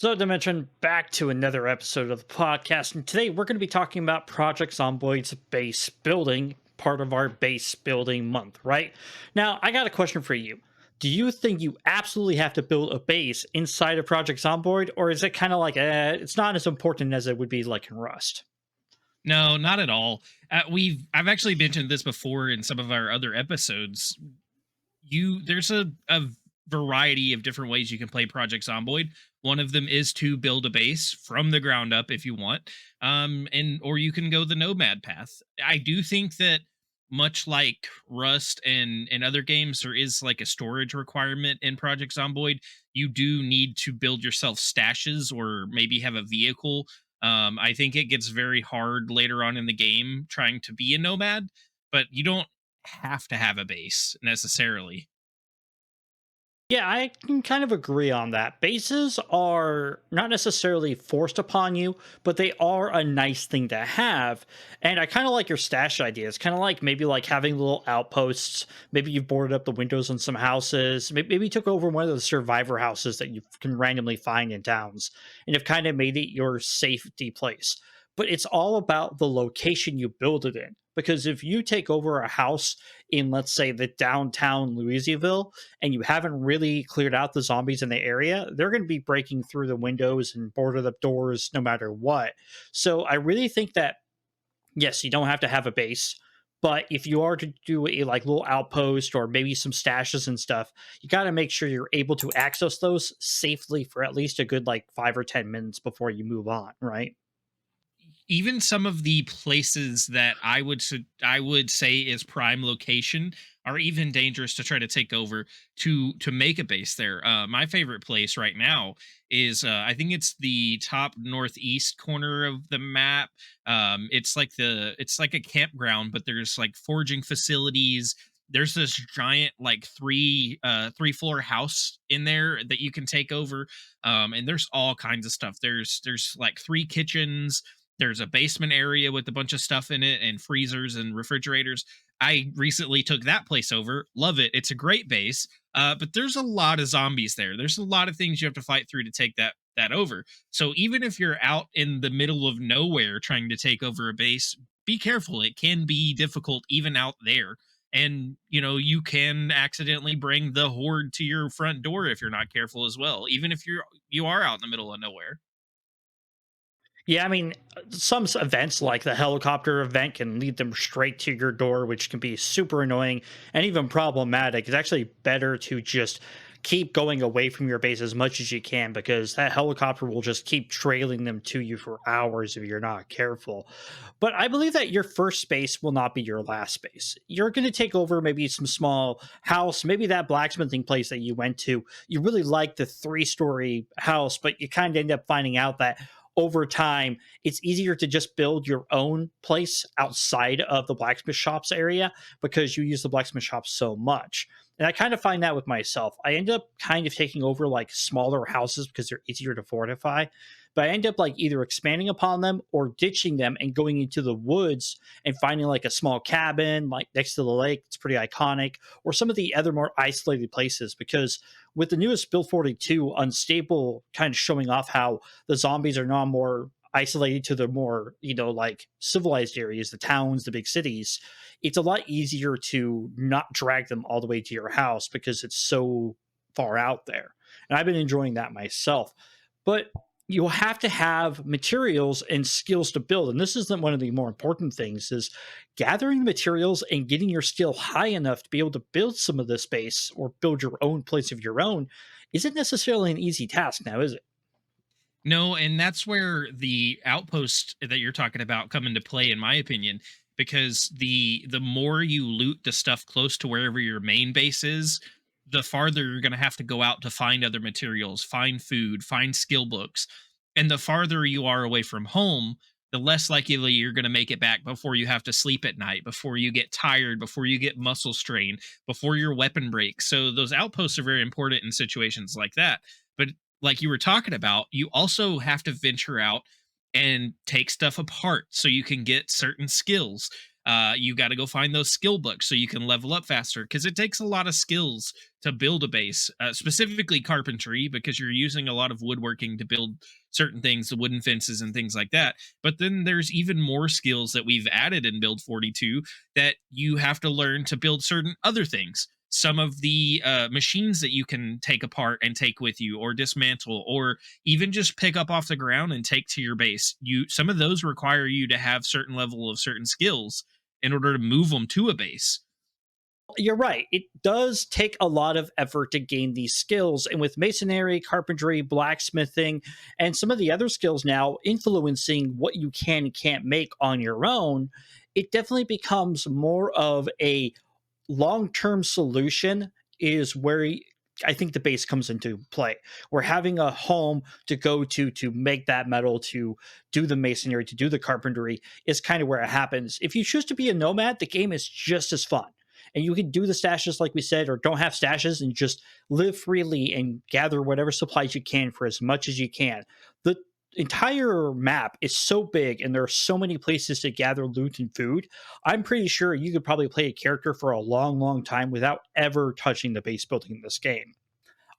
So, Dimension, back to another episode of the podcast. And today we're going to be talking about Project Zomboid's base building, part of our base building month, right? Now, I got a question for you. Do you think you absolutely have to build a base inside of Project Zomboid, or is it kind of like, it's not as important as it would be like in Rust? No, not at all. I've actually mentioned this before in some of our other episodes. There's a variety of different ways you can play Project Zomboid. One of them is to build a base from the ground up if you want, and or you can go the nomad path. I do think that much like Rust and other games, there is like a storage requirement in Project Zomboid. You do need to build yourself stashes or maybe have a vehicle. I think it gets very hard later on in the game trying to be a nomad, but you don't have to have a base necessarily. Yeah, I can kind of agree on that. Bases are not necessarily forced upon you, but they are a nice thing to have. And I kind of like your stash idea. It's kind of like maybe like having little outposts. Maybe you've boarded up the windows on some houses. Maybe you took over one of the survivor houses that you can randomly find in towns and have kind of made it your safety place. But it's all about the location you build it in. Because if you take over a house in, let's say, the downtown Louisville, and you haven't really cleared out the zombies in the area, they're going to be breaking through the windows and boarded up doors no matter what. So I really think that, yes, you don't have to have a base. But if you are to do a like little outpost or maybe some stashes and stuff, you got to make sure you're able to access those safely for at least a good like 5 or 10 minutes before you move on, right? Even some of the places that I would say is prime location are even dangerous to try to take over to make a base there. My favorite place right now is I think it's the top northeast corner of the map. It's like a campground, but there's like forging facilities. There's this giant like three floor house in there that you can take over, and there's all kinds of stuff. There's like three kitchens, there's a basement area with a bunch of stuff in it and freezers and refrigerators. I recently took that place over. Love it. It's a great base. But there's a lot of zombies there. There's a lot of things you have to fight through to take that over. So even if you're out in the middle of nowhere trying to take over a base, be careful. It can be difficult even out there. And you can accidentally bring the horde to your front door if you're not careful as well, even if you are out in the middle of nowhere. Yeah, I mean, some events like the helicopter event can lead them straight to your door, which can be super annoying and even problematic. It's actually better to just keep going away from your base as much as you can because that helicopter will just keep trailing them to you for hours if you're not careful. But I believe that your first space will not be your last space. You're going to take over maybe some small house, maybe that blacksmithing place that you went to. You really like the 3-story house, but you kind of end up finding out that over time, it's easier to just build your own place outside of the blacksmith shops area because you use the blacksmith shop so much. And I kind of find that with myself. I end up kind of taking over like smaller houses because they're easier to fortify. But I end up like either expanding upon them or ditching them and going into the woods and finding like a small cabin like next to the lake. It's pretty iconic, or some of the other more isolated places because with the newest Build 42 unstable kind of showing off how the zombies are now more isolated to the more like civilized areas, the towns, the big cities. It's a lot easier to not drag them all the way to your house because it's so far out there, and I've been enjoying that myself. But you'll have to have materials and skills to build, and this isn't one of the more important things is gathering the materials and getting your skill high enough to be able to build some of this space or build your own place of your own isn't necessarily an easy task now, is it? No, and that's where the outposts that you're talking about come into play, in my opinion, because the more you loot the stuff close to wherever your main base is, the farther you're going to have to go out to find other materials, find food, find skill books, and the farther you are away from home, the less likely you're going to make it back before you have to sleep at night, before you get tired, before you get muscle strain, before your weapon breaks. So those outposts are very important in situations like that. But like you were talking about, you also have to venture out and take stuff apart so you can get certain skills. You got to go find those skill books so you can level up faster, because it takes a lot of skills to build a base, specifically carpentry, because you're using a lot of woodworking to build certain things, the wooden fences and things like that. But then there's even more skills that we've added in Build 42 that you have to learn to build certain other things. Some of the machines that you can take apart and take with you, or dismantle, or even just pick up off the ground and take to your base. Some of those require you to have certain level of certain skills in order to move them to a base. You're right. It does take a lot of effort to gain these skills. And with masonry, carpentry, blacksmithing, and some of the other skills now influencing what you can and can't make on your own, it definitely becomes more of a long-term solution is where I think the base comes into play. We're having a home to go to make that metal, to do the masonry, to do the carpentry is kind of where it happens. If you choose to be a nomad, the game is just as fun. And you can do the stashes like we said, or don't have stashes and just live freely and gather whatever supplies you can for as much as you can. The entire map is so big and there are so many places to gather loot and food. I'm pretty sure you could probably play a character for a long, long time without ever touching the base building in this game.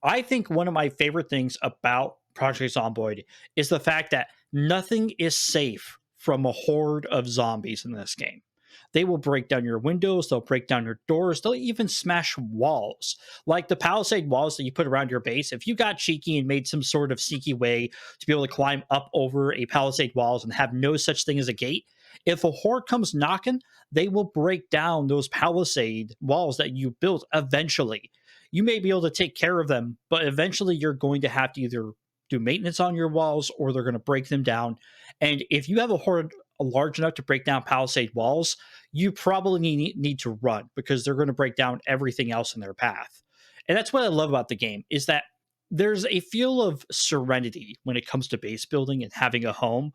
I think one of my favorite things about Project Zomboid is the fact that nothing is safe from a horde of zombies in this game. They will break down your windows, they'll break down your doors, they'll even smash walls. Like the palisade walls that you put around your base. If you got cheeky and made some sort of sneaky way to be able to climb up over a palisade walls and have no such thing as a gate, if a horde comes knocking, they will break down those palisade walls that you built eventually. You may be able to take care of them, but eventually you're going to have to either do maintenance on your walls or they're going to break them down. And if you have a horde large enough to break down palisade walls, you probably need to run because they're going to break down everything else in their path. And that's what I love about the game is that there's a feel of serenity when it comes to base building and having a home,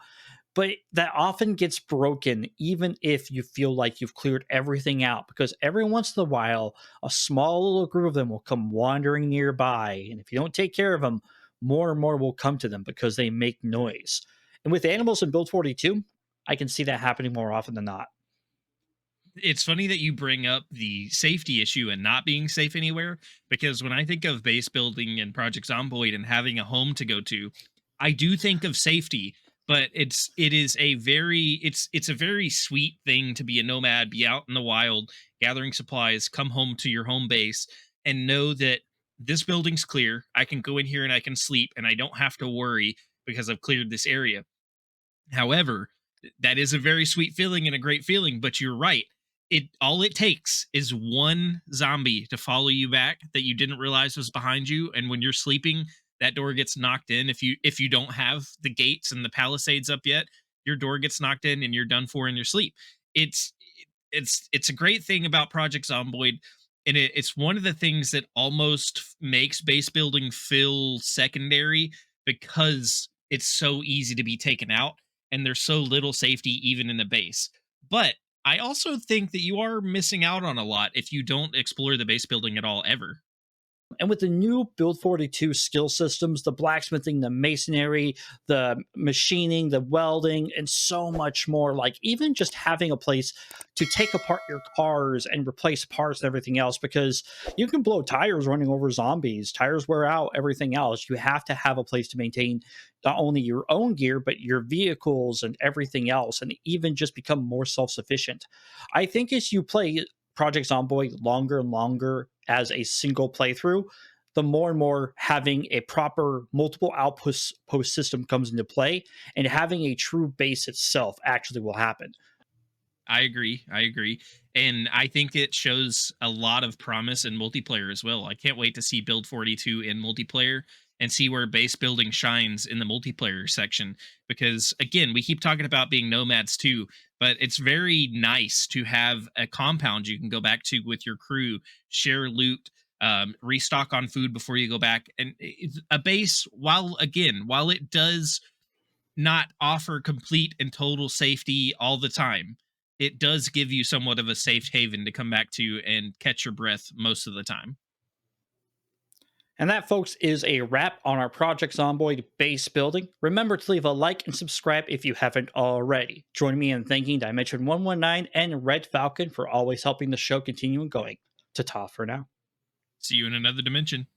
but that often gets broken even if you feel like you've cleared everything out because every once in a while a small little group of them will come wandering nearby, and if you don't take care of them, more and more will come to them because they make noise. And with animals in Build 42, I can see that happening more often than not. It's funny that you bring up the safety issue and not being safe anywhere, because when I think of base building and Project Zomboid and having a home to go to, I do think of safety. But it's a very sweet thing to be a nomad, be out in the wild gathering supplies, come home to your home base and know that this building's clear, I can go in here and I can sleep and I don't have to worry because I've cleared this area. However, that is a very sweet feeling and a great feeling, but you're right. It takes is one zombie to follow you back that you didn't realize was behind you, and when you're sleeping, that door gets knocked in. If you don't have the gates and the palisades up yet, your door gets knocked in and you're done for in your sleep. It's it's a great thing about Project Zomboid, and it's one of the things that almost makes base building feel secondary, because it's so easy to be taken out and there's so little safety even in the base. But I also think that you are missing out on a lot if you don't explore the base building at all ever. And with the new Build 42 skill systems, the blacksmithing, the masonry, the machining, the welding, and so much more, like even just having a place to take apart your cars and replace parts and everything else, because you can blow tires running over zombies, tires wear out, everything else. You have to have a place to maintain not only your own gear, but your vehicles and everything else, and even just become more self sufficient. I think as you play Project Zomboid longer and longer as a single playthrough, the more and more having a proper multiple outpost post system comes into play, and having a true base itself actually will happen. I agree. I agree. And I think it shows a lot of promise in multiplayer as well. I can't wait to see Build 42 in multiplayer and see where base building shines in the multiplayer section. Because again, we keep talking about being nomads too, but it's very nice to have a compound you can go back to with your crew, share loot, restock on food before you go back. And a base, while it does not offer complete and total safety all the time, it does give you somewhat of a safe haven to come back to and catch your breath most of the time. And that, folks, is a wrap on our Project Zomboid base building. Remember to leave a like and subscribe if you haven't already. Join me in thanking Dimension 119 and Red Falcon for always helping the show continue going. Ta-ta for now. See you in another dimension.